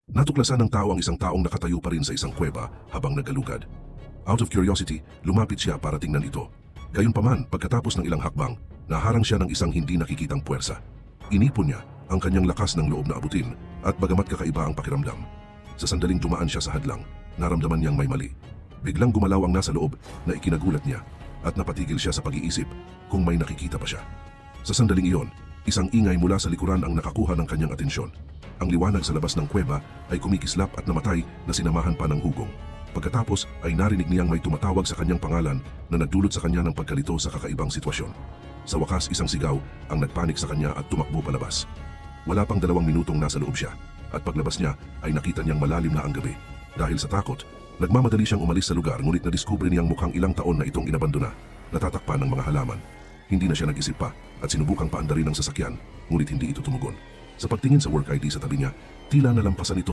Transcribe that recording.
Natuklasan ng tao ang isang taong nakatayo pa rin sa isang kuweba habang naggalugad. Out of curiosity, lumapit siya para tingnan ito. Gayunpaman, pagkatapos ng ilang hakbang, naharang siya ng isang hindi nakikitang puwersa. Inipon niya ang kanyang lakas ng loob na abutin at bagamat kakaiba ang pakiramdam. Sa sandaling dumaan siya sa hadlang, naramdaman niyang may mali. Biglang gumalaw ang nasa loob na ikinagulat niya at napatigil siya sa pag-iisip kung may nakikita pa siya. Sa sandaling iyon, isang ingay mula sa likuran ang nakakuha ng kanyang atensyon. Ang liwanag sa labas ng kuweba ay kumikislap at namatay na sinamahan pa ng hugong. Pagkatapos ay narinig niyang may tumatawag sa kanyang pangalan na nagdulot sa kanya ng pagkalito sa kakaibang sitwasyon. Sa wakas, isang sigaw ang nagpanik sa kanya at tumakbo palabas. Wala pang 2 minutong nasa loob siya at paglabas niya ay nakita niyang malalim na ang gabi. Dahil sa takot, nagmamadali siyang umalis sa lugar ngunit nadiskubre niyang mukhang ilang taon na itong inabandona, natatakpan ng mga halaman. Hindi na siya nag-isip pa at sinubukang paandarin ng sasakyan ngunit hindi ito tumugon. Sa pagtingin sa work ID sa tabi niya, tila nalampasan ito